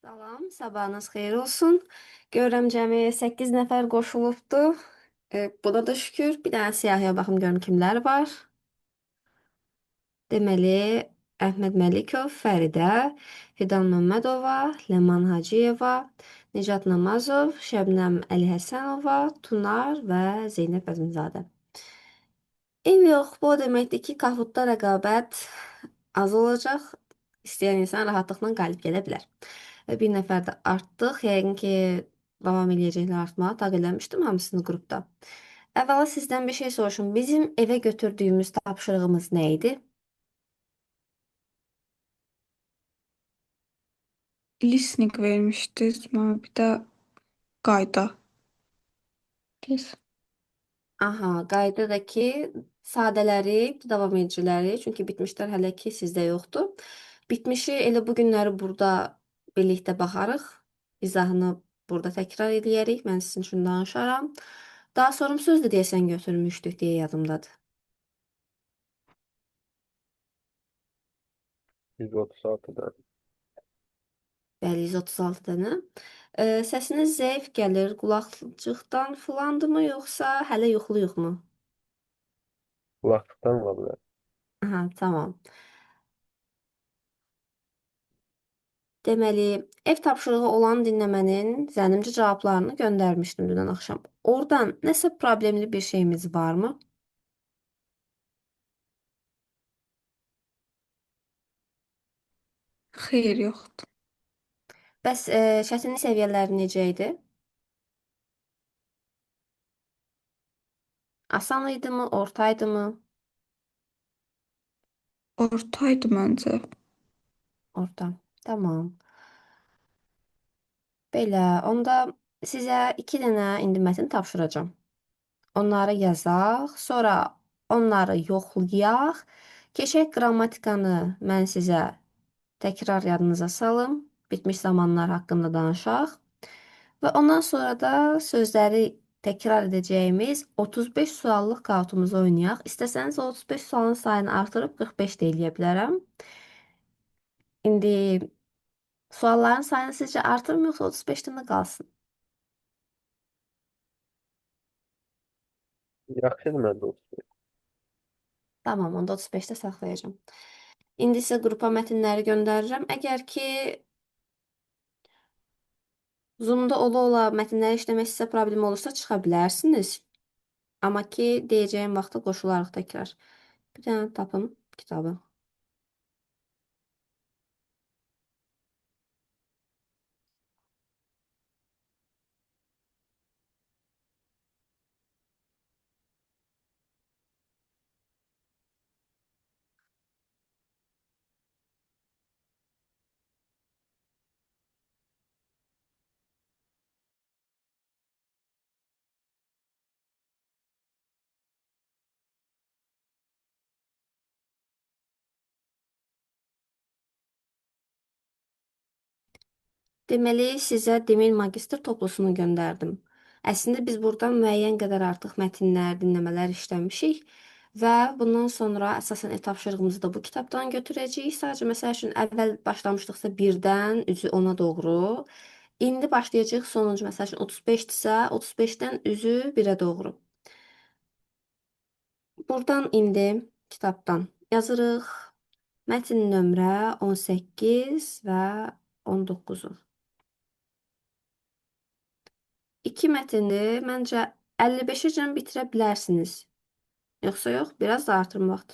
Salam, sabahınız xeyir olsun. Görürəm cəmi 8 nəfər qoşulubdu. Buna da şükür. Bir dənə siyahıya baxım görüm kimlər var. Deməli, Əhməd Məlikov, Fəridə, Fidan Məmmədova, Ləman Hacıyeva, Nicat Namazov, Şəbnəm Əlihəsənova, Tunar və Zeynəb Əzimzadə. Ev yox, bu o deməkdir ki, Kahootda rəqabət az olacaq. İstəyən insan rahatlıqla qalib gələ bilər. Və bir nəfər də artdıq. Yəqin ki, davam eləyəcəklər artmağa. Taq eləmişdim hamısını qrupda. Əvvəla sizdən bir şey soruşum. Bizim evə götürdüyümüz tapşırığımız nə idi? Listening vermişdiniz mənə bir də qayda. Kes. Aha, qayda da ki, sadələri, davam ediciləri, çünki bitmişlər hələ ki sizdə yoxdur. Bitmişi elə bu günləri burada birlikdə baxarıq. İzahını burada təkrar eləyərik. Mən sizin üçün danışaram. Daha sonra söz də deyəsən götürmüşdük deyə yadımdadır. 136'da. Bəli, 136 dənə. Səsiniz zəif gəlir. Qulaqcıqdan filandırmı, yoxsa hələ yuxuluyuqmu? Kulaklıktan olabilir. Aha, tamam. Deməli, ev tapşırığı olan dinləmənin zənnimcə cavablarını göndərmişdim dünən axşam. Oradan nəsə problemli bir şeyimiz varmı? Xeyr, yoxdur. Bəs çətinlik səviyyələri necə idi? Asan idimi, ortaydımı? Ortaydı məncə. Orta. Tamam. Belə, onda sizə 2 dənə indi mətn tapşıracağam. Onları yazaq, sonra onları yoxlayaq. Keçək qrammatikanı mən sizə təkrar yadınıza salım. Bitmiş zamanlar haqqında danışaq. Və ondan sonra da sözləri təkrar edəcəyimiz 35 suallıq kautumuzu oynayaq. İstəsəniz o 35 sualın sayını artırıb 45 də eləyə bilərəm. İndi sualların sayını sizcə artırım yoxsa 35-dən də qalsın? Yaxşıdır mən dostum. Tamam, onda 35-də saxlayacağım. İndi sizə qrupa mətnləri göndərirəm. Əgər ki Zoom-da ola-ola mətnləri işləmək sizə problem olursa çıxa bilərsiniz. Amma ki deyəcəyim vaxtda qoşularıq təkrar. Bir dənə tapım kitabı. Deməli, sizə Demir magistr toplusunu göndərdim. Əslində biz buradan müəyyən qədər artıq mətnlər, dinləmələr işləmişik və bundan sonra əsasən tapşırığımızı da bu kitabdan götürəcəyik. Sadəcə məsəl üçün əvvəl başlamışdıqsa 1-dən üzü 10-a doğru. İndi başlayacağıq sonuncu məsəl üçün 35-dirsə 35-dən üzü 1-ə doğru. Buradan indi kitabdan yazırıq. Mətn nömrə 18 və 19-u. İki mətni məncə 55-əcən bitirə bilərsiniz. Yoxsa yox, biraz da artırmaq.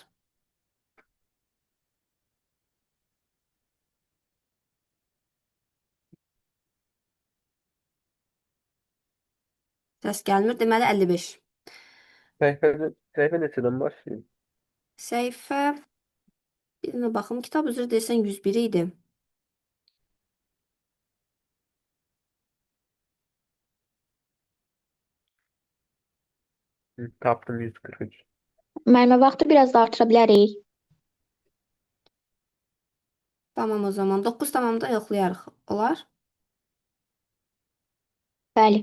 Səs gəlmir, deməli 55. Sayfa neçədən başlayayım? Səhifə, bir dənə baxım, kitab üzrə desən 101 idi. Tapdım 143. Müəllimə vaxtı biraz da artıra bilərik. Tamam o zaman 9 tamamda yoxlayarıq. Olar? Bəli.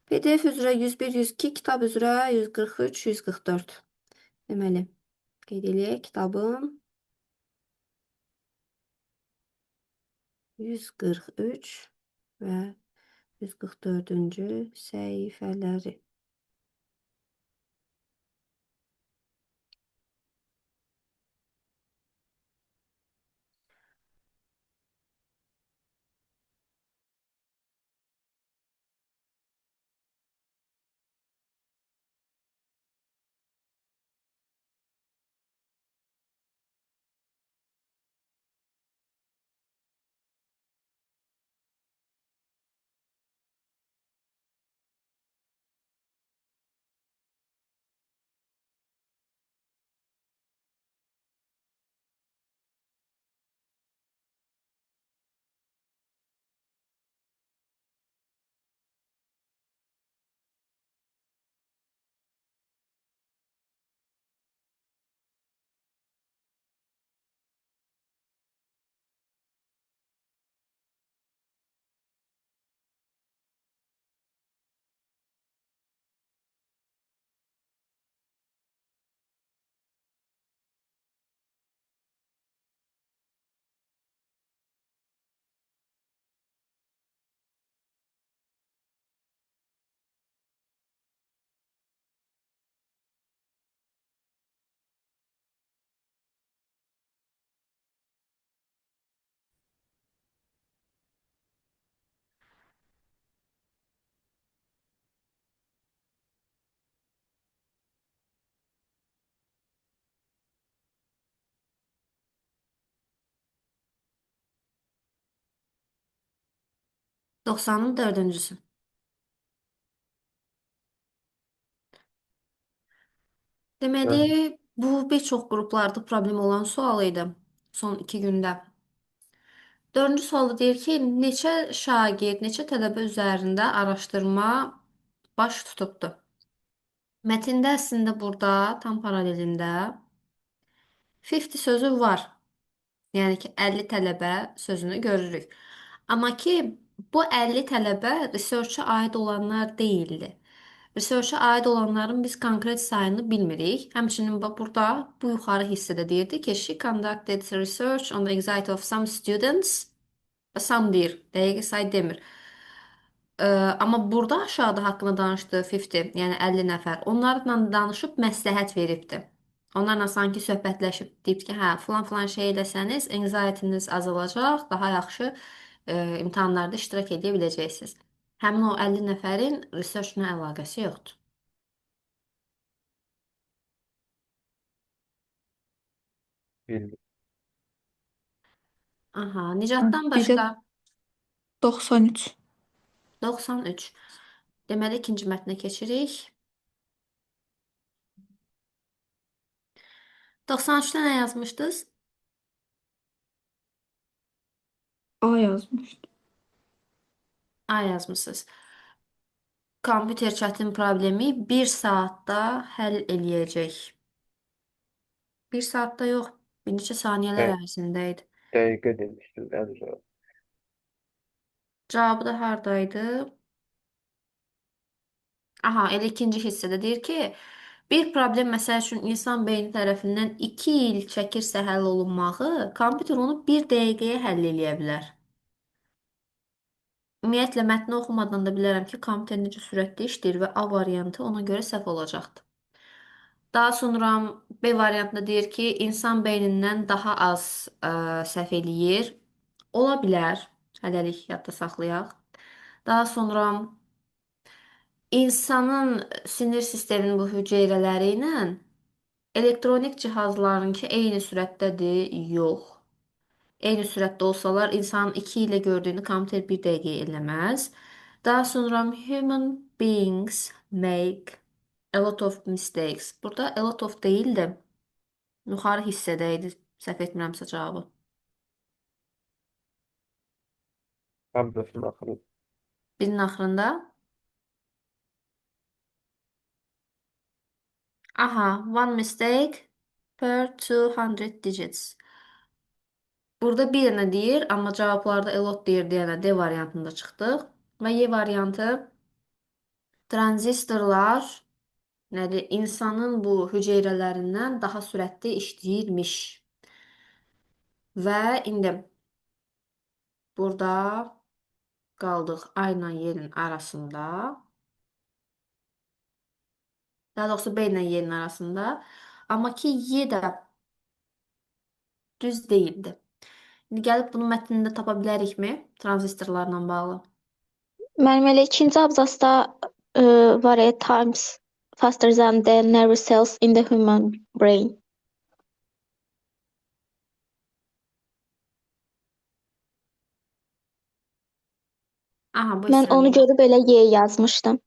PDF üzrə 101, 102, kitab üzrə 143, 144. Deməli, qeyd eləyək kitabın 143 və 144-cü səhifələri. Doksanın dördüncüsü. Deməli, Bəli. bu bir çox qruplarda problem olan sual idi son 2 gündə. Dördüncü sualda deyir ki, neçə şagird, neçə tələbə üzərində araşdırma baş tutubdu? Mətndə əslində burada tam paralelində 50 sözü var. Yəni ki, 50 tələbə sözünü görürük. Amma ki, bu 50 tələbə research-a aid olanlar deyildi. Research-a aid olanların biz konkret sayını bilmirik. Həmçinin burada bu yuxarı hissədə deyirdi ki, she conducted research on the anxiety of some students. Some deyir, dəqiq say demir. Amma burada aşağıda haqqında danışdığı 50, yəni 50 nəfər. Onlarla danışıb məsləhət veribdi. Onlarla sanki söhbətləşib deyib ki, hə, falan şey eləsəniz, anxiety'niz azalacaq, daha yaxşı imtahanlarda iştirak edə biləcəksiniz. Həmin o 50 nəfərin research-la əlaqəsi yoxdur. Bildim. Aha, Nicatdan Bir də başqa 93. 93. Deməli ikinci mətnə keçirik. 93-də nə yazmışdınız? A yazmışdı. A yazmısınız. Kompüter çətin problemi 1 saatda həll eləyəcək. 1 saatda yox, bir neçə saniyələr Də ərzində idi. dəqiqə demişdim ən zor. Cavabı da hardaydı? Aha, elə ikinci hissədə deyir ki, bir problem məsəl üçün insan beyni tərəfindən 2 il çəkirsə həll olunmağı, kompüter onu 1 dəqiqəyə həll eləyə bilər. Ümumiyyətlə, mətni oxumadan da bilərəm ki, kompüter necə sürətli işləyir və A variantı ona görə səhv olacaqdır. Daha sonra B variantında deyir ki, insan beynindən daha az səhv eləyir. Ola bilər. Hələlik yadda saxlayaq. Daha sonra insanın sinir sisteminin bu hüceyrələri ilə elektronik cihazlarınki eyni sürətdədir? Yox. Eyni sürətdə olsalar insanın 2 ilə gördüyünü kompüter 1 dəqiqə eləməz. Daha sonra human beings make a lot of mistakes. Burada a lot of deyil də yuxarı hissədəydi. Səhv etmirəmsə cavabı. Hamdasın axırı. Birinin axırında. Aha, one mistake per 200 digits. Burada bir dənə deyir, amma cavablarda a lot deyir deyənə D variantında çıxdıq. Və Y variantı tranzistorlar nədir? İnsanın bu hüceyrələrindən daha sürətli işləyirmiş. Və indi Burada qaldıq A ilə Y-nin arasında. Daha doğrusu B ilə Y-nin arasında. Amma ki Y də düz deyildi. İndi gəlib bunu mətnində tapa bilərikmi? Tranzistorlarla bağlı. Müəllim, elə ikinci abzasda var ya, times faster than the nervous cells in the human brain. Aha, bu Mən onu hissəni yox. görüb elə Y yazmışdım.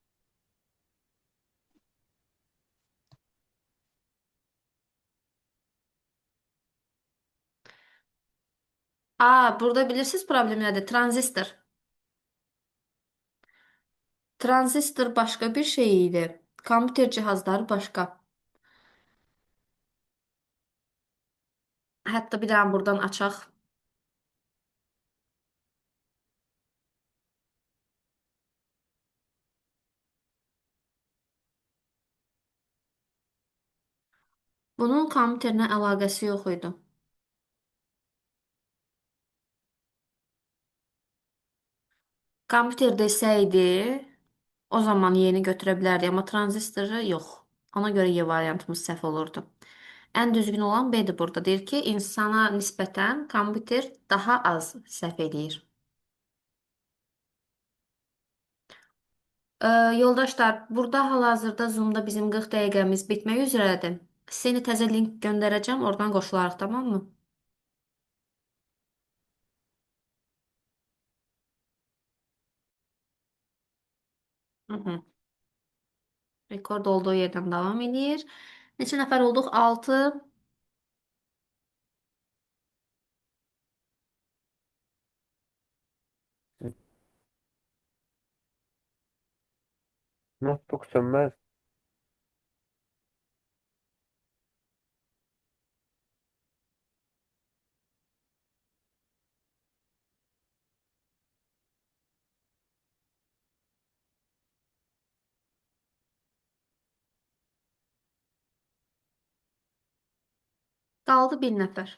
Burada bilirsiniz problem nədir? Tranzistor. Tranzistor başqa bir şey idi. Kompüter cihazları başqa. Hətta bir dənə buradan açaq. Bunun kompüterlə əlaqəsi yox idi. Kompüter desəydi, o zaman yeni götürə bilərdik, amma tranzistoru yox. Ona görə Y variantımız səhv olurdu. Ən düzgün olan B-dir burada. Deyir ki, insana nisbətən kompüter daha az səhv eləyir. Yoldaşlar, burada hal-hazırda Zoom-da bizim 40 dəqiqəmiz bitmək üzrədir. Seni təzə link göndərəcəm, oradan qoşularıq, tamam mı? Hı hı. Rekord olduğu yerdən davam edir. Neçə nəfər olduq? 6. Notebook sönmez. Qaldı bir nəfər.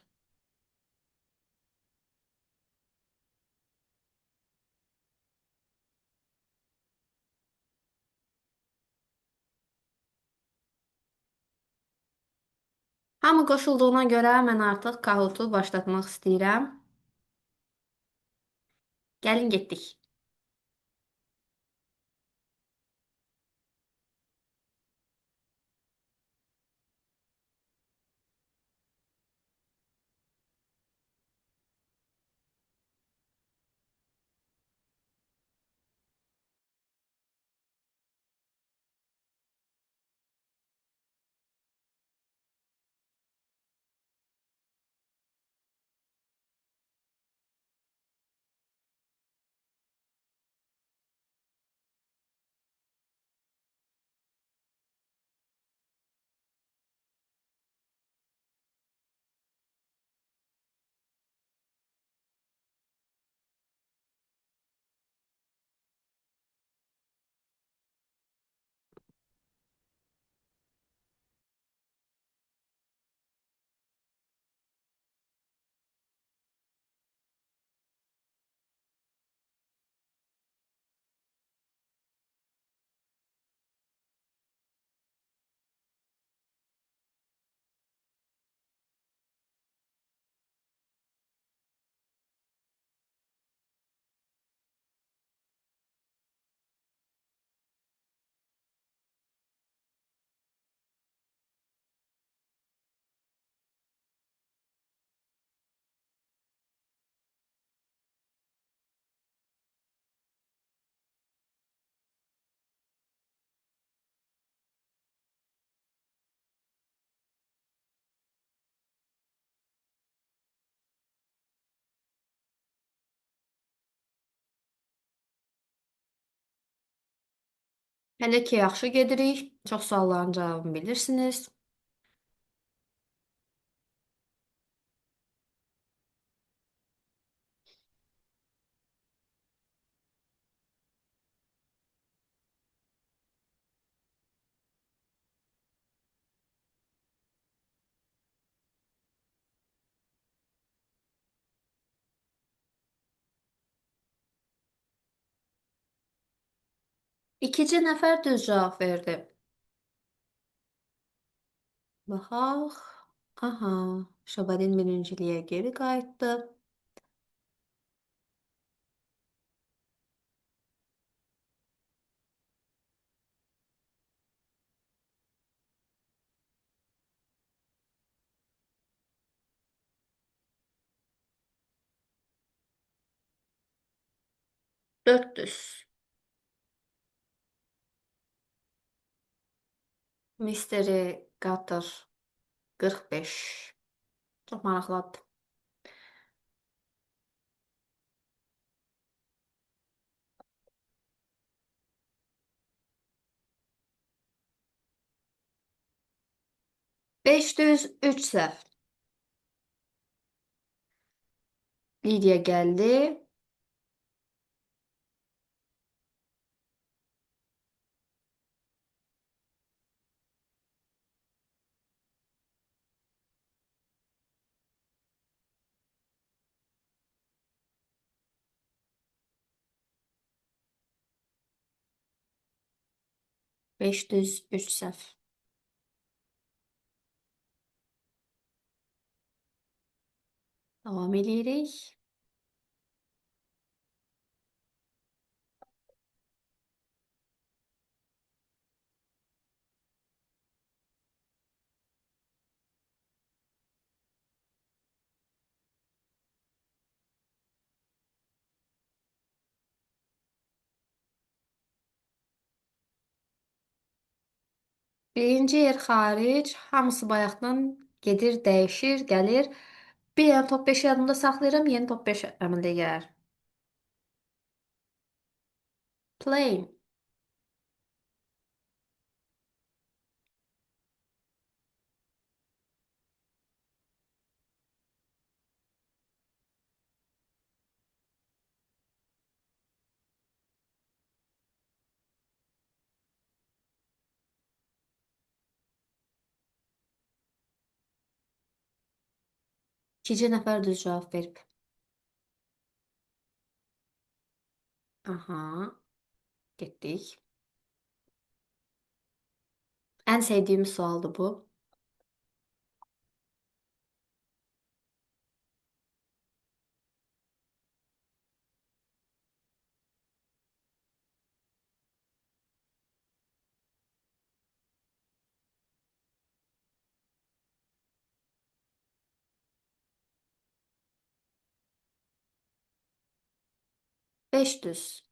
Hamı qoşulduğuna görə mən artıq Kahoot-u başlatmaq istəyirəm. Gəlin getdik. Hələ ki, yaxşı gedirik. Çox sualların cavabını bilirsiniz. İkinci nəfər düz cavab verdi. Baxaq. Aha, Şabadin birinciliyə geri qayıtdı. Dörd düz. Mystery Gutter 45. Çox maraqlıdır. Beş düz, üç səhv. Lidiya gəldi. Beş düz, üç səhv. Davam edirik. Birinci yer xaric, hamısı bayaqdan gedir, dəyişir, gəlir. Bir dənə top 5 yadımda saxlayıram, yeni top 5 əməldə gəlir. Plane. İkinci nəfər düz cavab verib. Aha, getdik. Ən sevdiyim sualdır bu. Beş düz.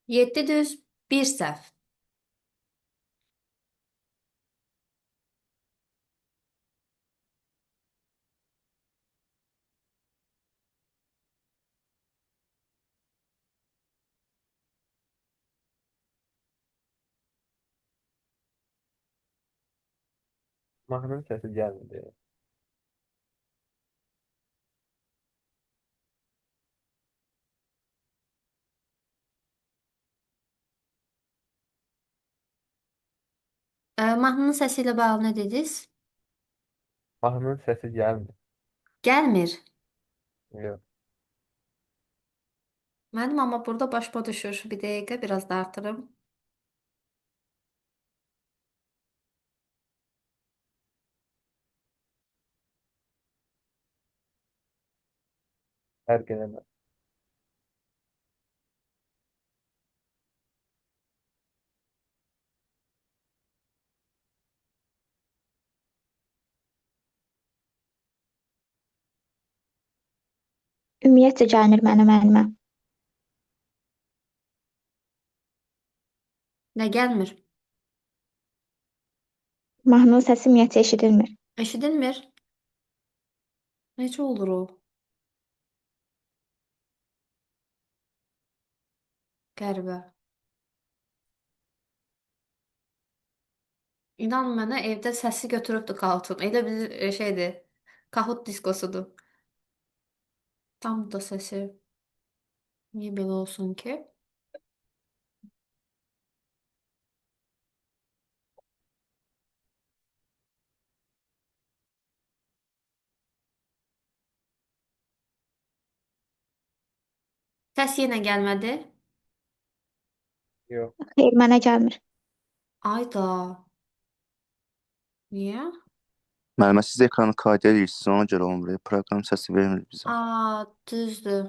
Yeddi düz, bir səhv. Mahnının səsi gəlmir. Mahnının səsi ilə bağlı nə dediniz? Mahnının səsi gəlmir. Gəlmir. Yox. Mənim amma burada başıma düşür. Bir dəqiqə, biraz da artırım. Fərq eləmir. Ümumiyyətcə gəlmir mənim əlimə. Nə gəlmir? Mahnının səsi ümumiyyətcə eşidilmir. Eşidilmir. Necə olur o? Qəribə. İnan mənə evdə səsi götürübdü Kahoot'un. Elə bir şeydir. Kahoot diskosudur. Tam da səsi. Niyə belə olsun ki? Səs yenə gəlmədi. Yox. Xeyr, mənə gəlmir. Ayda. Niyə? Müəllimə, siz ekranı kayda edirsiniz, ona görə olmur. Proqram səsi vermir bizə. Aa, düzdür.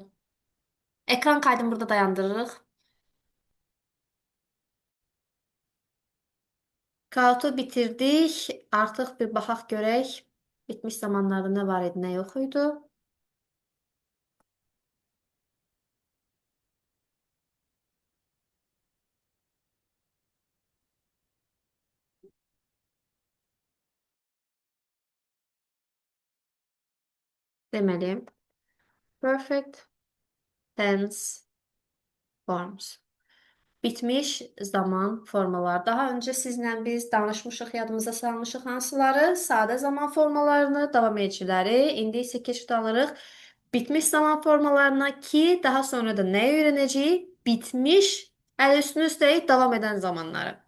Ekran kaydını burada dayandırırıq. Kahoot'u bitirdik. Artıq bir baxaq görək. Bitmiş zamanlarda nə var idi, nə yox idi. Deməli, perfect tense forms. Bitmiş zaman formalar. Daha öncə sizlə biz danışmışıq, yadımıza salmışıq hansıları? Sadə zaman formalarını, davam ediciləri. İndi isə keçid alırıq bitmiş zaman formalarına ki, daha sonra da nəyi öyrənəcəyik? Bitmiş, əl üstünü üstəyik davam edən zamanları.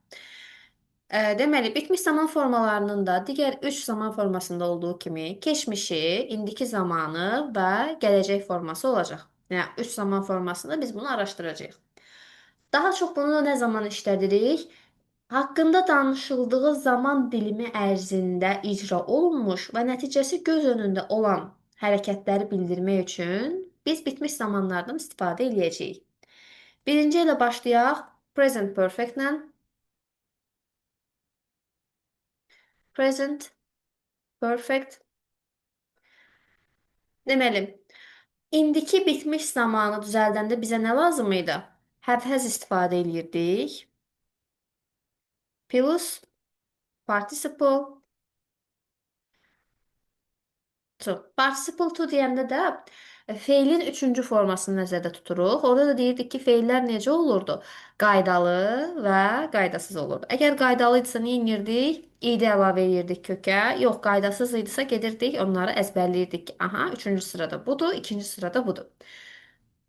Deməli, bitmiş zaman formalarının da digər 3 zaman formasında olduğu kimi keçmişi, indiki zamanı və gələcək forması olacaq. Yəni 3 zaman formasında biz bunu araşdıracağıq. Daha çox bunu nə zaman işlədirik? Haqqında danışıldığı zaman dilimi ərzində icra olunmuş və nəticəsi göz önündə olan hərəkətləri bildirmək üçün biz bitmiş zamanlardan istifadə edəcəyik. Birinci ilə başlayaq. Present perfect-lə. Present perfect. Deməli, indiki bitmiş zamanı düzəldəndə bizə nə lazım idi? Have-has istifadə edirdik. Plus participle to. Participle to deyəndə də feilin üçüncü formasını nəzərdə tuturuq. Orada da deyirdik ki, feillər necə olurdu? Qaydalı və qaydasız olurdu. Əgər qaydalı idisə nə edirdik? İdi əlavə edirdik kökə. Yox, qaydasız idisə gedirdik, onları əzbərləyirdik ki, aha, üçüncü sırada budur, ikinci sırada budur.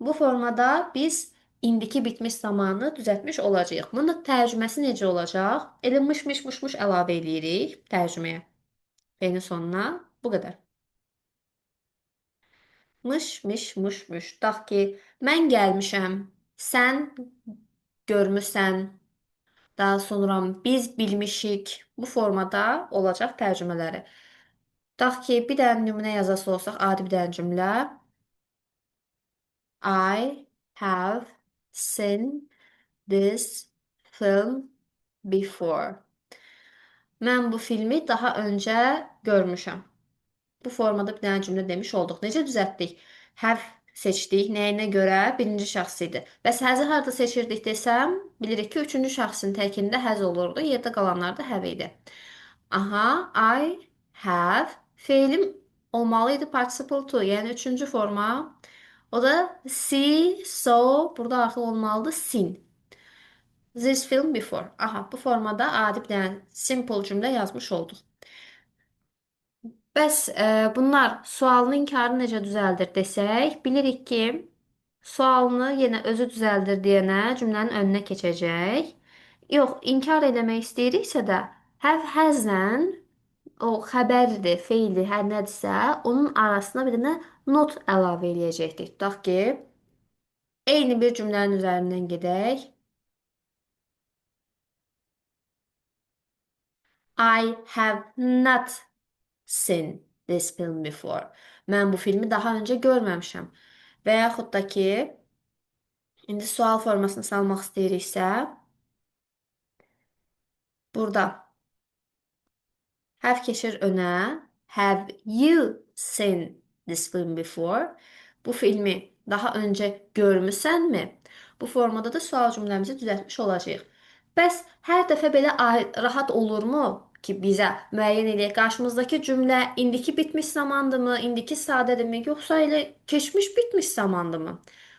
Bu formada biz indiki bitmiş zamanı düzəltmiş olacağıq. Bunun tərcüməsi necə olacaq? Elə mış əlavə edirik tərcüməyə. Feilin sonuna bu qədər. Mış. Tutaq ki, mən gəlmişəm, sən görmüsən, daha sonra biz bilmişik. Bu formada olacaq tərcümələri. Tutaq ki, bir dənə nümunə yazası olsaq, adi bir dənə cümlə. I have seen this film before. Mən bu filmi daha öncə görmüşəm. Bu formada bir dənə cümlə demiş olduq. Necə düzəltdik? Have seçdik. Nəyinə görə? Birinci şəxs idi. Bəs həzi harda seçirdik desəm, bilirik ki, üçüncü şəxsin təkində həz olurdu. Yerdə qalanlar da have idi. Aha, I have. Feilim olmalı idi participle to. Yəni üçüncü forma. O da see, saw. Burada artıq olmalıdır seen. This film before. Aha, bu formada adi bir dənə simple cümlə yazmış olduq. Bəs bunlar sualını inkarı necə düzəldir desək, bilirik ki, sualını yenə özü düzəldir deyənə cümlənin önünə keçəcək. Yox, inkar eləmək istəyiriksə də have-has'lə o xəbərdir, feildir, hər nədirsə, onun arasına bir dənə not əlavə eləyəcəkdik. Tutaq ki, eyni bir cümlənin üzərindən gedək. I have not seen this film before. Mən bu filmi daha öncə görməmişəm. Və yaxud da ki, indi sual formasını salmaq istəyiriksə, burada have keçir önə. Have you seen this film before? Bu filmi daha önce görmüsənmi? Bu formada da sual cümləmizi düzəltmiş olacağıq. Bəs hər dəfə belə rahat olurmu ki, bizə müəyyən eləyək qarşımızdakı cümlə indiki bitmiş zamandırmı, indiki sadədirmi, yoxsa elə keçmiş bitmiş zamandırmı?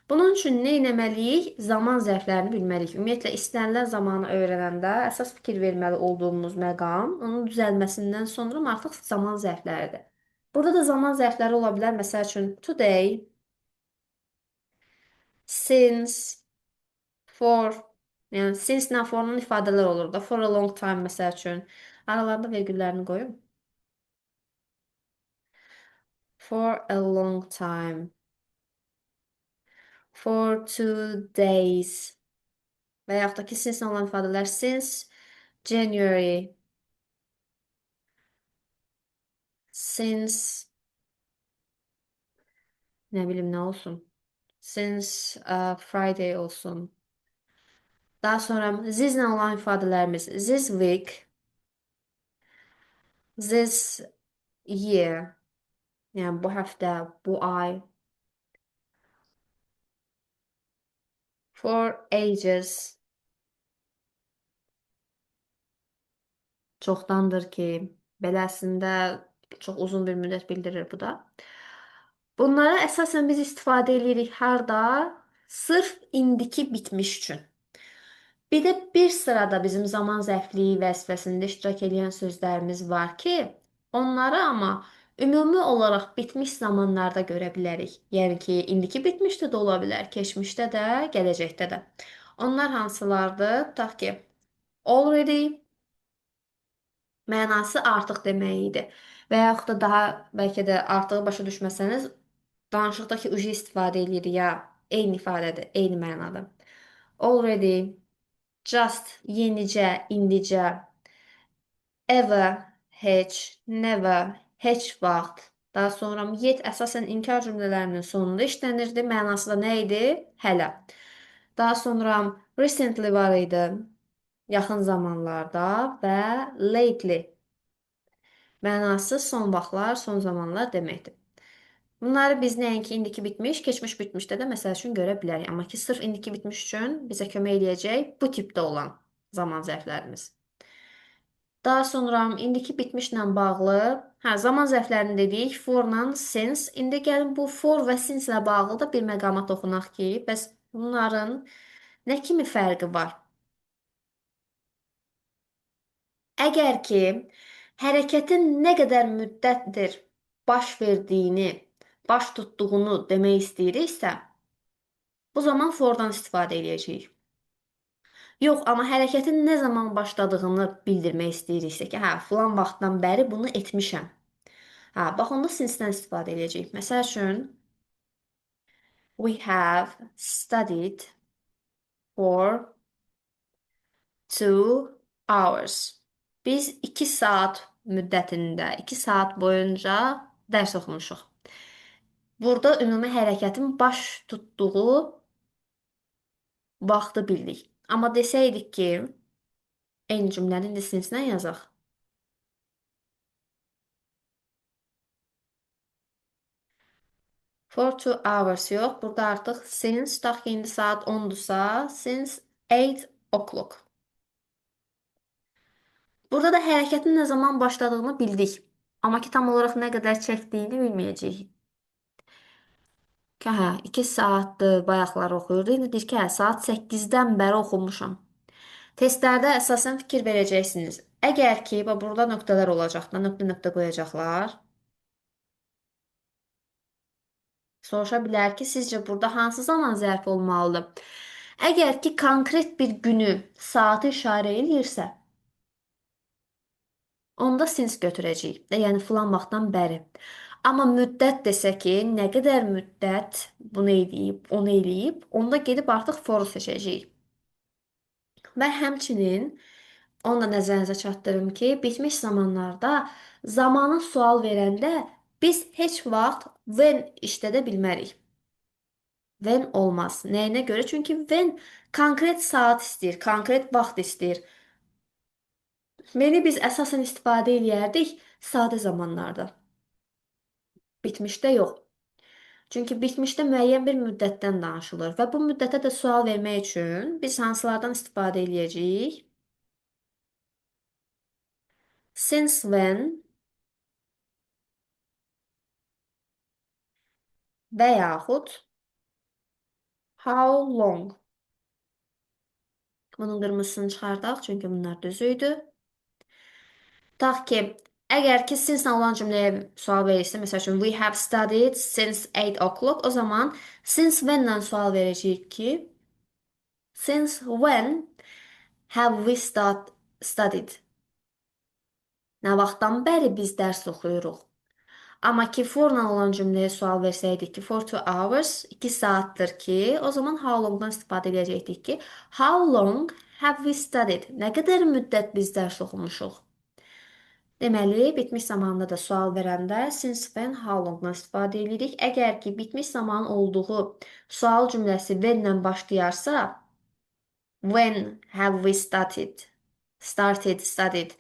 Bunun üçün nə etməliyik? Zaman zərflərini bilməliyik. Ümumiyyətlə istənilən zamanı öyrənəndə əsas fikir verməli olduğumuz məqam onun düzəlməsindən sonra artıq zaman zərfləridir. Burada da zaman zərfləri ola bilər. Məsəl üçün today, since, for, yəni since-lə for-nun ifadələr olur da. For a long time məsəl üçün. Aralarında vergüllərini qoyum. For a long time. For 2 days. Və yaxud da ki, since-lə olan ifadələr since January. Since, nə bilim nə olsun. Since Friday olsun. Daha sonra this-lə olan ifadələrimiz this week, this year, yəni bu həftə, bu ay. For ages, çoxdandır ki, beləsində çox uzun bir müddət bildirir bu da. Bunlara əsasən biz istifadə edirik harda? Sırf indiki bitmiş üçün. Bir də bir sırada bizim zaman zərfliyi vəzifəsində iştirak edən sözlərimiz var ki, onları amma ümumi olaraq bitmiş zamanlarda görə bilərik. Yəni ki, indiki bitmişdə də ola bilər, keçmişdə də, gələcəkdə də. Onlar hansılardır? Tutaq ki, already mənası artıq demək idi. Və yaxud da daha bəlkə də artığı başa düşməsəniz, danışıqdakı uji istifadə edirik ya, eyni ifadədir, eyni mənadır. Already, just, yenicə, indicə, ever, heç, never, heç vaxt. Daha sonra yet əsasən inkar cümlələrinin sonunda işlənirdi. Mənası da nə idi? Hələ. Daha sonra recently var idi. Yaxın zamanlarda və lately. Mənası son vaxtlar, son zamanlar deməkdir. Bunları biz nəinki indiki bitmiş, keçmiş bitmişdə də məsəl üçün görə bilərik. Amma ki, sırf indiki bitmiş üçün bizə kömək eləyəcək bu tipdə olan zaman zərflərimiz. Daha sonra indiki bitmişlə bağlı, zaman zərflərini dedik, for-la since. İndi gəlin bu for və since-lə bağlı da bir məqama toxunaq ki, bəs bunların nə kimi fərqi var? Əgər ki, hərəkətin nə qədər müddətdir baş verdiyini, baş tutduğunu demək istəyiriksə, bu zaman for-dan istifadə edəcəyik. Yox, amma hərəkətin nə zaman başladığını bildirmək istəyiriksə ki, filan vaxtdan bəri bunu etmişəm. Bax, onda since-dən istifadə edəcəyik. Məsəl üçün, we have studied for 2 hours. Biz 2 saat müddətində, 2 saat boyunca dərs oxumuşuq. Burada ümumi hərəkətin baş tutduğu vaxtı bildik. Amma desəydik ki, eyni cümlənin since-lə yazaq. For 2 hours yox. Burada artıq since, tutaq ki, indi saat 10-dursa, since 8 o'clock. Burada da hərəkətin nə zaman başladığını bildik. Amma ki, tam olaraq nə qədər çəkdiyini bilməyəcəyik. Ki, 2 saatdır bayaqlar oxuyurdu. İndi deyir ki, saat 8-dən bəri oxumuşam. Testlərdə əsasən fikir verəcəksiniz. Əgər ki, burada nöqtələr olacaq da, nöqtə qoyacaqlar. Soruşa bilər ki, sizcə burada hansı zaman zərfi olmalıdır? Əgər ki, konkret bir günü, saatı işarə edirsə, onda since götürəcəyik. Yəni, filan vaxtdan bəri. Amma müddət desə ki, nə qədər müddət bunu eləyib, onu eləyib, onda gedib artıq for seçəcəyik. Və həmçinin onu da nəzərinizə çatdırım ki, bitmiş zamanlarda zamanı sual verəndə biz heç vaxt when işlədə bilmərik. When olmaz. Nəyinə görə? Çünki when konkret saat istəyir, konkret vaxt istəyir. When-i biz əsasən istifadə edərdik sadə zamanlarda. Bitmişdə yox. Çünki bitmişdə müəyyən bir müddətdən danışılır və bu müddətə də sual vermək üçün biz hansılardan istifadə edəcəyik? Since when və yaxud how long. Bunun qırmızısını çıxardaq, çünki bunlar düz idi. Tutaq ki, əgər ki since olan cümləyə sual verirsə, məsəl üçün we have studied since 8 o'clock, o zaman since when-lə sual verəcəyik ki, since when have we studied? Nə vaxtdan bəri biz dərs oxuyuruq? Amma ki forla olan cümləyə sual versəydik ki, for 2 hours, 2 saatdir ki, o zaman how long-dan istifadə edəcəkdik ki, how long have we studied? Nə qədər müddət biz dərs oxumuşuq? Deməli, bitmiş zamanında da sual verəndə since when, how long-dan istifadə edirik. Əgər ki, bitmiş zaman olduğu sual cümləsi when-lə başlayarsa, when have we started? Studied.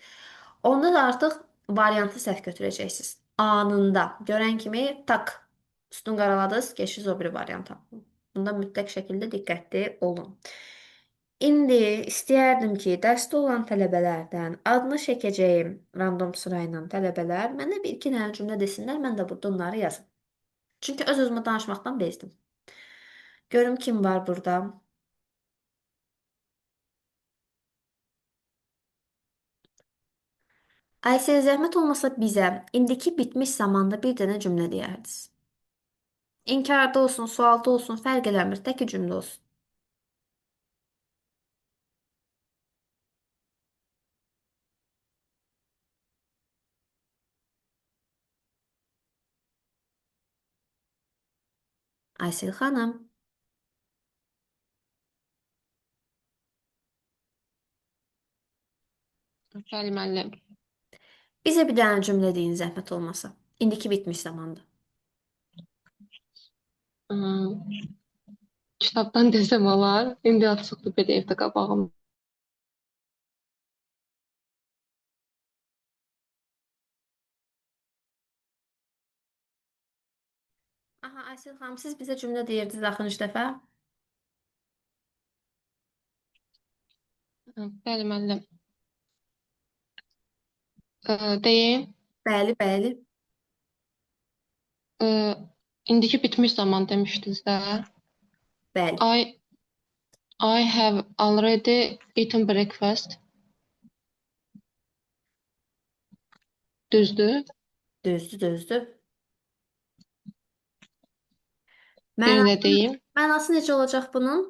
Onda da artıq variantı səhv götürəcəksiniz. Anında. Görən kimi tak üstün qaraladınız, keçirsiniz o biri varianta. Bunda mütləq şəkildə diqqətli olun. İndi istəyərdim ki, dərsdə olan tələbələrdən adını çəkəcəyim random sırayla tələbələr mənə bir-iki dənə cümlə desinlər, mən də burada onları yazım. Çünki öz-özümə danışmaqdan bezdim. Görüm kim var burada. Aysel, zəhmət olmasa bizə indiki bitmiş zamanda bir dənə cümlə deyərdiniz. İnkarda olsun, sualda olsun, fərq eləmir, tək cümlə olsun. Aysel xanım. Bəli, müəllim. Bizə bir dənə cümlə deyin zəhmət olmasa. İndiki bitmiş zamanda. Kitabdan desəm olar. İndi açıqdır PDF-də qabağım. Aha, Aysel xanım, siz bizə cümlə deyirdiniz axırıncı dəfə. Bəli, müəllim. Deyim. Bəli, bəli. İndiki bitmiş zaman demişdiniz də. Bəli. I have already eaten breakfast. Düzdür? Düzdür. Bir də deyim. Mənası necə olacaq bunun?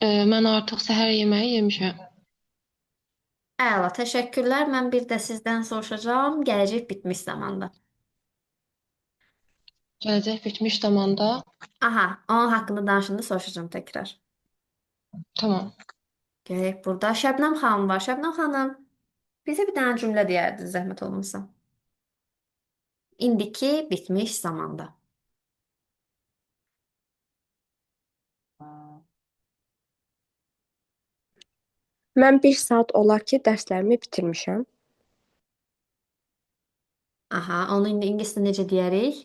Mən artıq səhər yeməyi yemişəm. Əla, təşəkkürlər. Mən bir də sizdən soruşacağım. Gələcək bitmiş zamanda. Gələcək bitmiş zamanda. Aha, onun haqqında danışında soruşacağım təkrar. Tamam. Gələk burada. Şəbnəm xanım var. Şəbnəm xanım, bizə bir dənə cümlə deyərdiniz, zəhmət olmasa. İndiki bitmiş zamanda. Mən 1 saat olar ki, dərslərimi bitirmişəm. Aha, onu indi ingiliscə necə deyərik?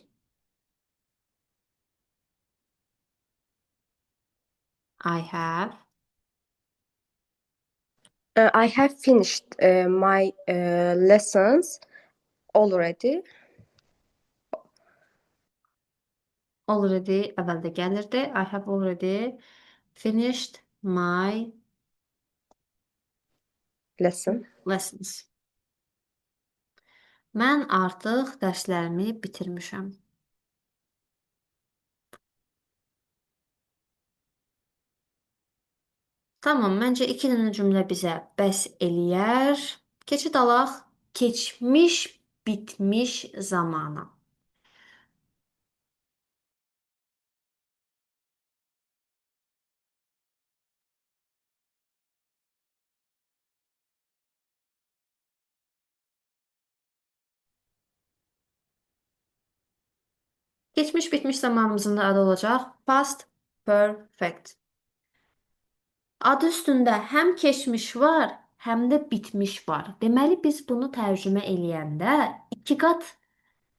I have. I have finished my lessons already. Already əvvəldə gəlirdi. I have already finished my lessons. Mən artıq dərslərimi bitirmişəm. Tamam, məncə 2 dənə cümlə bizə bəs eləyər. Keçid alaq keçmiş bitmiş zamana. Keçmiş bitmiş zamanımızın da adı olacaq past perfect. Adı üstündə həm keçmiş var, həm də bitmiş var. Deməli biz bunu tərcümə eləyəndə 2 qat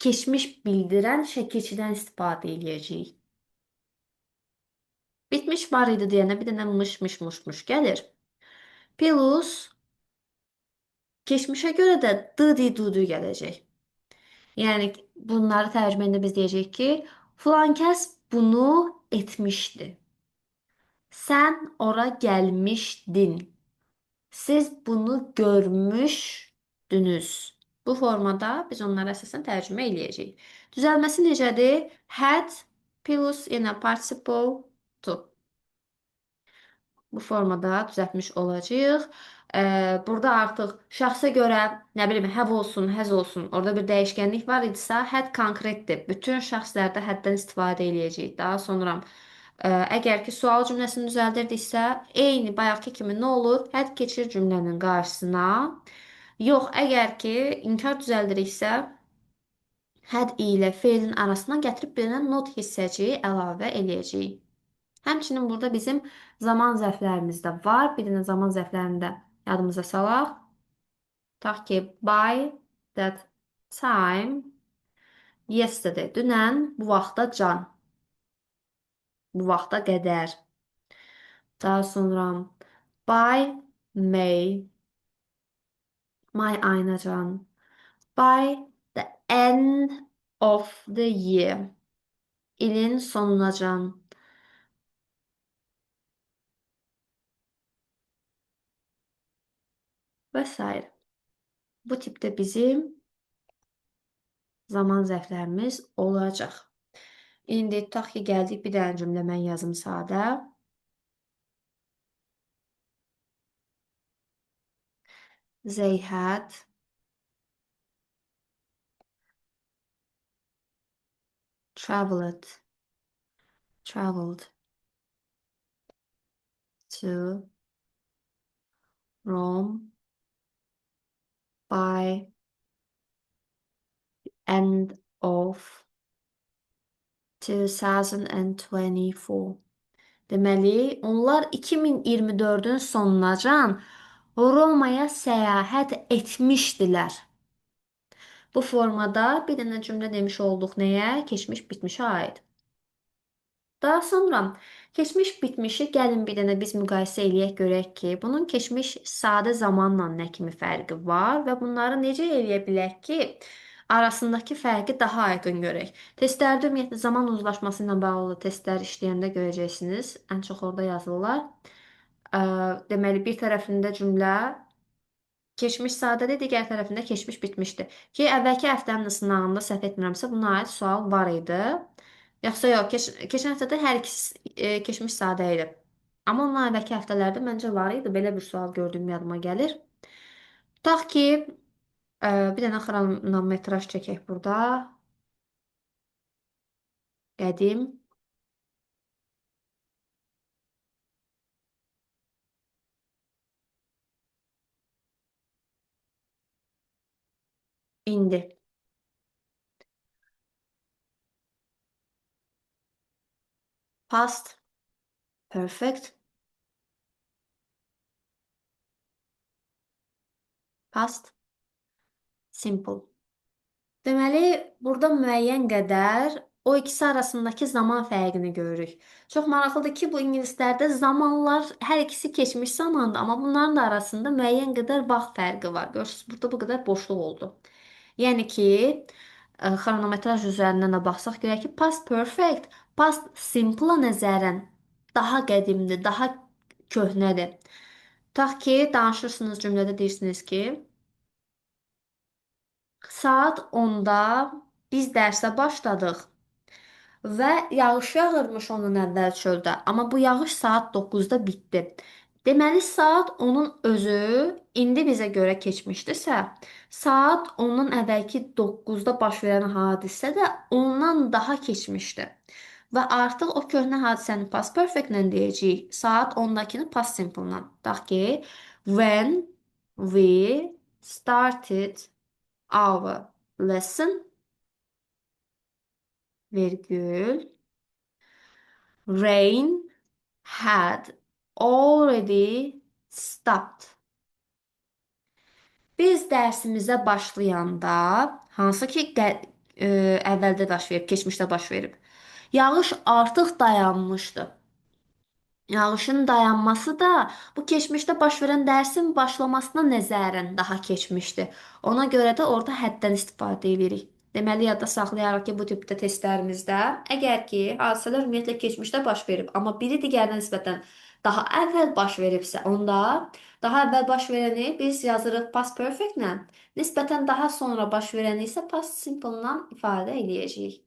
keçmiş bildirən şəkilçidən istifadə edəcəyik. Bitmiş var idi deyənə bir dənə mış gəlir. Plus keçmişə görə də dı gələcək. Yəni bunları tərcümə edəndə biz deyəcəyik ki, filan kəs bunu etmişdi. Sən ora gəlmişdin. Siz bunu görmüşdünüz. Bu formada biz onları əsasən tərcümə eləyəcəyik. Düzəlməsi necədir? Had plus yenə participle to. Bu formada düzəltmiş olacağıq. Burada artıq şəxsə görə, nə bilim, have olsun, has olsun, orada bir dəyişkənlik var idisə, had konkretdir. Bütün şəxslərdə həddən istifadə eləyəcəyik. Daha sonra əgər ki, sual cümləsini düzəldirdiksə, eyni bayaqki kimi nə olur? Had keçir cümlənin qarşısına. Yox, əgər ki, inkar düzəldiriksə, had ilə feilin arasına gətirib bir dənə not hissəciyi əlavə eləyəcəyik. Həmçinin burada bizim zaman zərflərimiz də var. Bir dənə zaman zərflərini də yadımıza salaq. Tutaq ki, by that time, yesterday, dünən, bu vaxta can. Bu vaxta qədər. Daha sonra by May, may ayına can. By the end of the year, ilin sonuna can. Və s. Bu tipdə bizim zaman zərflərimiz olacaq. İndi tutaq ki, gəldik bir dənə cümlə mən yazım sadə. They had traveled to Rome by end of 2024. Deməli, onlar 2024-ün sonunacan Romaya səyahət etmişdilər. Bu formada bir dənə cümlə demiş olduq nəyə? Keçmiş bitmişə aid. Daha sonra keçmiş bitmişi gəlin bir dənə biz müqayisə eləyək görək ki, bunun keçmiş sadə zamanla nə kimi fərqi var və bunları necə eləyə bilək ki, arasındakı fərqi daha aydın görək. Testlərdə ümumiyyətlə zaman uzlaşması ilə bağlı testlər işləyəndə görəcəksiniz. Ən çox orada yazırlar. Deməli, bir tərəfində cümlə keçmiş sadədir, digər tərəfində keçmiş bitmişdir. Ki, əvvəlki həftənin sınağında səhv etmirəmsə, buna aid sual var idi. Yoxsa yox, keçən həftədə hər ikisi keçmiş sadə idi. Amma ondan əvvəlki həftələrdə məncə var idi. Belə bir sual gördüyüm yadıma gəlir. Tutaq ki, bir dənə xronometraj çəkək burada. Qədim. İndi. Past. Perfect. Past. Simple. Deməli, burada müəyyən qədər o ikisi arasındakı zaman fərqini görürük. Çox maraqlıdır ki, bu ingilislərdə zamanlar hər ikisi keçmiş zamandır, amma bunların da arasında müəyyən qədər vaxt fərqi var. Görürsünüz, burada bu qədər boşluq oldu. Yəni ki, xronometraj üzərindən də baxsaq görək ki, past perfect, past simple-a nəzərən daha qədimdir, daha köhnədir. Tutaq ki, danışırsınız cümlədə deyirsiniz ki, saat 10-da biz dərsə başladıq və yağış yağırmış ondan əvvəl çöldə, amma bu yağış saat 9-da bitdi. Deməli, saat onun özü indi bizə görə keçmişdirsə, saat ondan əvvəlki 9-da baş verən hadisə də ondan daha keçmişdir. Və artıq o köhnə hadisəni past perfect-lə deyəcəyik, saat 10-dakını past simple-la. Tutaq ki, when we started our lesson, virgül, rain had already stopped. Biz dərsimizə başlayanda, hansı ki Əvvəldə baş verib, keçmişdə baş verib. Yağış artıq dayanmışdı. Yağışın dayanması da bu keçmişdə baş verən dərsin başlamasına nəzərən daha keçmişdi. Ona görə də orada həddən istifadə edirik. Deməli, yadda saxlayarıq ki, bu tipdə testlərimizdə əgər ki, hadisələr ümumiyyətlə keçmişdə baş verib, amma biri digərinə nisbətən daha əvvəl baş veribsə, onda daha əvvəl baş verəni biz yazırıq past perfect-lə, nisbətən daha sonra baş verəni isə past simple-la ifadə edəcəyik.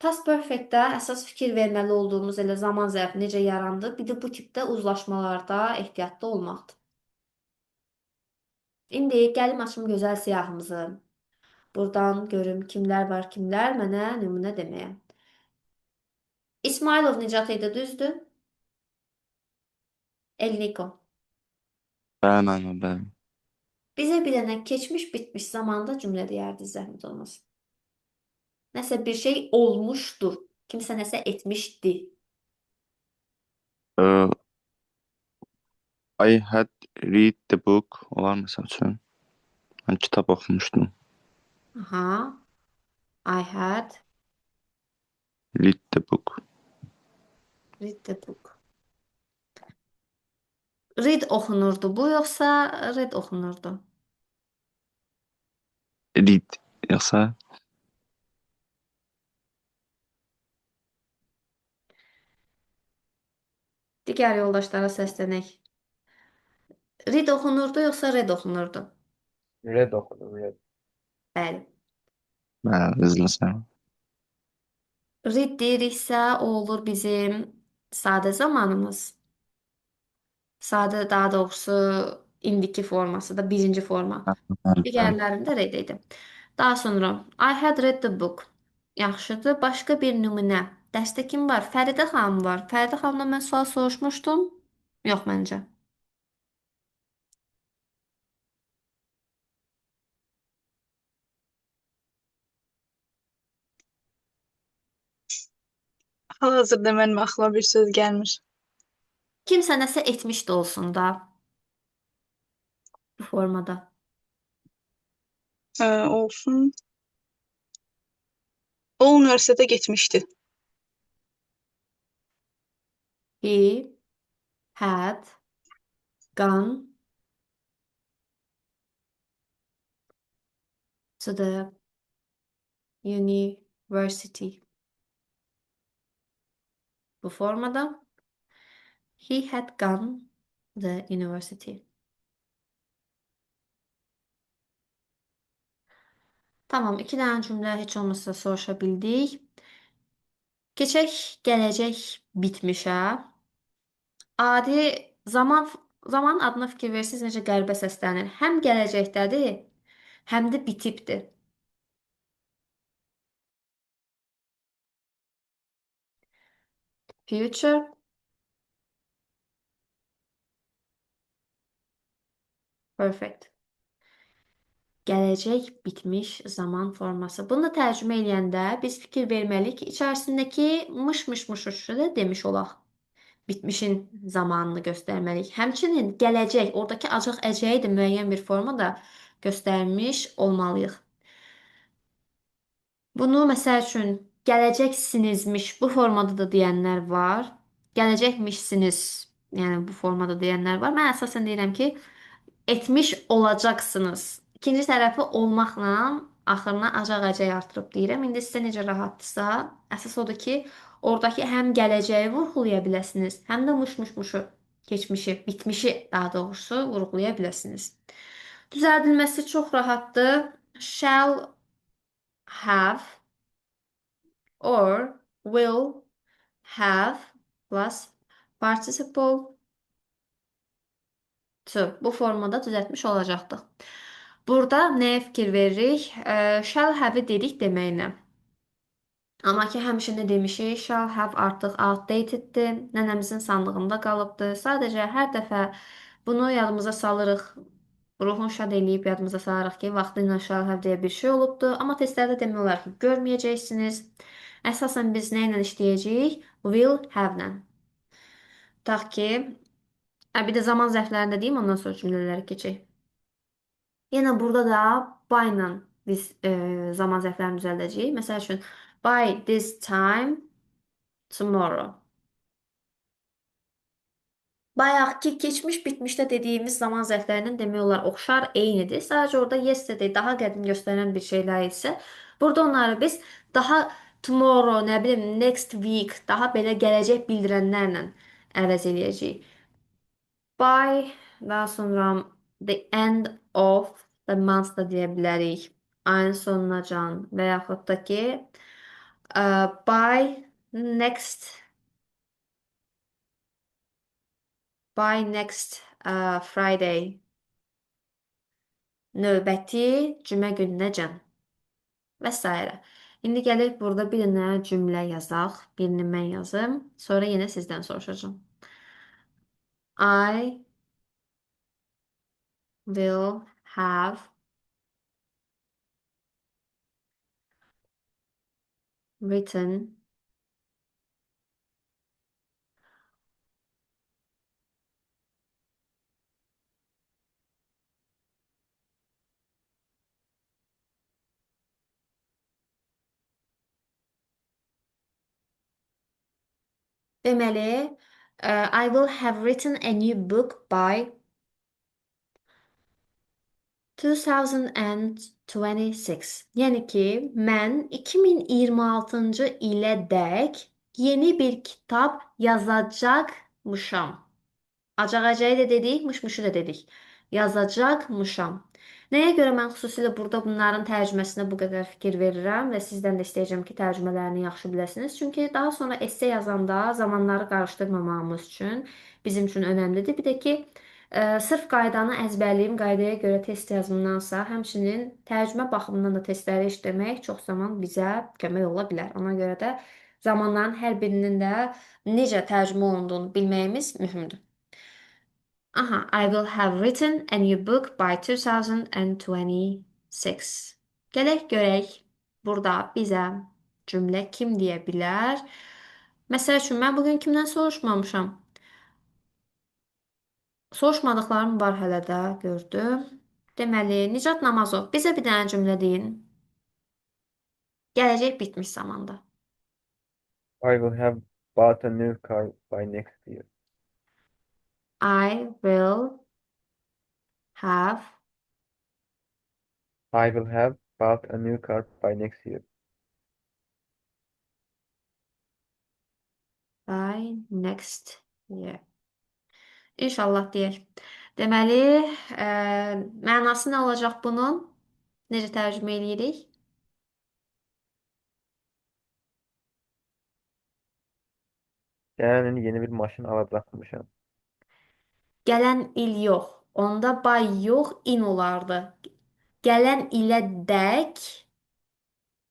Past perfect-də əsas fikir verməli olduğumuz elə zaman zərfi necə yarandı, bir də bu tipdə uzlaşmalarda ehtiyatlı olmaqdır. İndi gəlim açım gözəl siyahımızı. Buradan görüm kimlər var, kimlər mənə nümunə deməyə. İsmailov Nicat idi, düzdür? Elniko. Bəli, müəllimə, bəli. Bizə bir dənə keçmiş bitmiş zamanda cümlə deyərdi, zəhmət olmasın. Nəsə bir şey olmuşdur. Kimsə nəsə etmişdi. Ee, I had read the book. Olar məsəl üçün. Mən kitab oxumuşdum. Aha. I had Read the book. read the book. Read oxunurdu bu, yoxsa read oxunurdu? Read. Yoxsa Digər yoldaşlara səslənək. Read oxunurdu, yoxsa red oxunurdu? Red oxudum, red. Bəli. bəli, izləsən. Read deyiriksə, o olur bizim sadə zamanımız. Sadə, daha doğrusu indiki forması da birinci forma. Bəli, bəli. Digərlərində red idi. Daha sonra I had read the book. Yaxşıdır. Başqa bir nümunə. Dərsdə kim var? Fəridə xanım var. Fəridə xanımdan mən sual soruşmuşdum. Yox məncə. Hal-hazırda mənim aklıma bir söz gəlmir. Kimsə nəsə etmişdi olsun da bu formada. Olsun. O universitetə getmişdi. He had gone to the university. Bu formada he had gone to the university. Tamam, iki dənə cümlə heç olmasa soruşa bildik. Keçək gələcək bitmişə. Adi zaman adına fikir verirsiniz necə qəribə səslənir. Həm gələcəkdədir, həm də bitibdir. Future perfect. Gələcək bitmiş zaman forması. Bunu da tərcümə edəndə biz fikir verməliyik ki, içərisindəki mış da demiş olaq. Bitmişin zamanını göstərməliyik. Həmçinin gələcək, oradakı acıq əcəyi də müəyyən bir formada göstərmiş olmalıyıq. Bunu məsəl üçün gələcəksinizmiş bu formada da deyənlər var. Gələcəkmişsiniz, yəni bu formada deyənlər var. Mən əsasən deyirəm ki, etmiş olacaqsınız. İkinci tərəfi olmaqla axırına acaq-əcək artırıb deyirəm. İndi sizə necə rahatdırsa, əsas odur ki, oradakı həm gələcəyi vurğulaya biləsiniz, həm də mışmışmışı, keçmişi, bitmişi daha doğrusu vurğulaya biləsiniz. Düzəldilməsi çox rahatdır. Shall have or will have plus participle to. Bu formada düzəltmiş olacaqdıq. Burada nəyə fikir veririk? Shall have-i dedik deməklə. Amma ki, həmişə nə demişik? Shall have artıq outdateddir. Nənəmizin sandığında qalıbdır. Sadəcə hər dəfə bunu yadımıza salırıq. Ruhun şad eləyib yadımıza salırıq ki, vaxtıyla shall have deyə bir şey olubdur. Amma testlərdə demək olar ki, görməyəcəksiniz. Əsasən biz nə ilə işləyəcəyik? Will have-lə. Tutaq ki, bir də zaman zərflərində deyim, ondan sonra cümlələri keçək. Yenə burada da by ilə biz zaman zərflərini düzəldəcəyik. Məsəl üçün, by this time tomorrow. Bayaqki keçmiş bitmişdə dediyimiz zaman zərflərinin demək olar oxşar, eynidir. Sadəcə orada yesterday daha qədim göstərən bir şeylər isə, burada onları biz daha tomorrow, nə bilim, next week, daha belə gələcək bildirənlərlə əvəz eləyəcəyik. By, daha sonra the end of the month da deyə bilərik. Ayın sonunacan və yaxud da ki, by next Friday. Növbəti cümə gününəcən və s. İndi gəlib burada bir dənə cümlə yazaq. Birini mən yazım. Sonra yenə sizdən soruşacağım. I will have written deməli, I will have written a new book by 2026. Yəni ki, mən 2026-cı ilədək yeni bir kitab yazacaqmışam. Acaq-acayı da dedik, mış-mışı da dedik. Yazacaqmışam. Nəyə görə mən xüsusilə burada bunların tərcüməsinə bu qədər fikir verirəm və sizdən də istəyəcəm ki, tərcümələrini yaxşı biləsiniz. Çünki daha sonra esse yazanda zamanları qarışdırmamamız üçün bizim üçün önəmlidir. Bir də ki, sırf qaydanı əzbərləyim, qaydaya görə test yazımdansa, həmçinin tərcümə baxımından da testləri işləmək çox zaman bizə kömək ola bilər. Ona görə də zamanların hər birinin də necə tərcümə olunduğunu bilməyimiz mühümdür. Aha, I will have written a new book by 2026. Gələk görək burada bizə cümlə kim deyə bilər? Məsəl üçün, mən bugün kimdən soruşmamışam? Soruşmadıqlarım var hələ də, gördüm. Deməli, Nicat Namazov, bizə bir dənə cümlə deyin. Gələcək bitmiş zamanda. I will have bought a new car by next year. I will have I will have bought a new car by next year. by next year. İnşallah deyək. Deməli, mənası nə olacaq bunun? Necə tərcümə edirik? Yəni yeni bir maşın alacaqmışam. Gələn il yox. Onda by yox, in olardı. Gələn ilə dək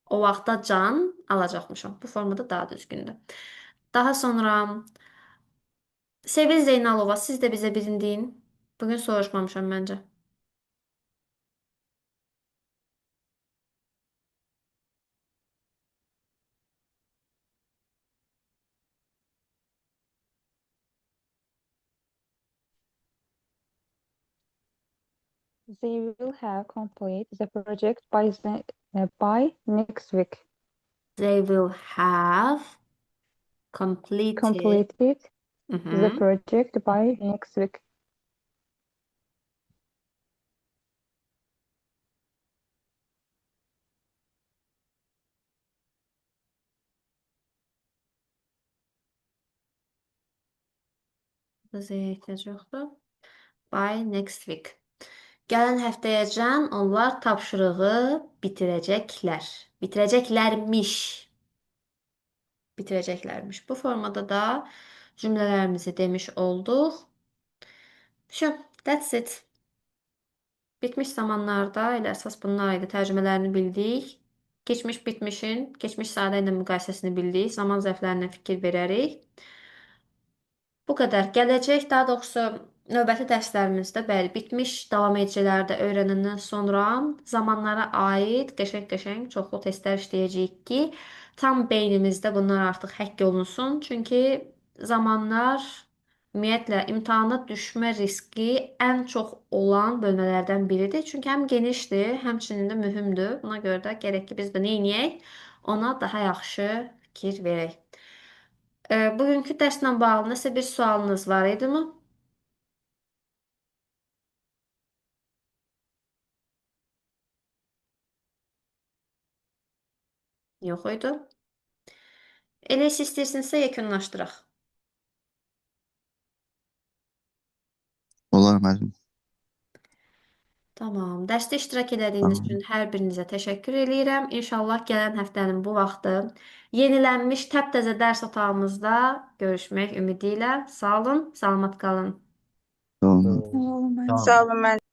o vaxta can alacaqmışam. Bu formada daha düzgündür. Daha sonra Sevil Zeynalova, siz də bizə birini deyin. Bugün soruşmamışam məncə. They will have completed the project by next week. They will have completed. Completed the Mhm. project by next week. Bizə ehtiyac yoxdur. By next week. Gələn həftəyəcən onlar tapşırığı bitirəcəklər. Bitirəcəklərmiş. Bitirəcəklərmiş. Bu formada da cümlələrimizi demiş olduq. That's it. Bitmiş zamanlarda elə əsas bunlar idi. Tərcümələrini bildik. Keçmiş bitmişin, keçmiş sadə ilə müqayisəsini bildik. Zaman zərflərinə fikir verərik. Bu qədər. Gələcək, daha doğrusu növbəti dərslərimizdə bəli, bitmiş davam ediciləri də öyrənəndən sonra zamanlara aid qəşəng-qəşəng çoxlu testlər işləyəcəyik ki, tam beynimizdə bunlar artıq həkk olunsun. Çünki zamanlar ümumiyyətlə imtahana düşmə riski ən çox olan bölmələrdən biridir. Çünki həm genişdir, həmçinin də mühümdür. Buna görə də gərək ki, biz də neyniyək? Ona daha yaxşı fikir verək. Bugünkü dərslə bağlı nəsə bir sualınız var idimi? Yox idi. Elə siz istəyirsinizsə yekunlaşdıraq. Olar müəllim. Tamam. Dərsdə iştirak elədiyiniz Tamam. üçün hər birinizə təşəkkür eləyirəm. İnşallah gələn həftənin bu vaxtı yenilənmiş təptəzə dərs otağımızda görüşmək ümidi ilə. Sağ olun, salamat qalın. Sağ olun. So, Sağ olun müəllim.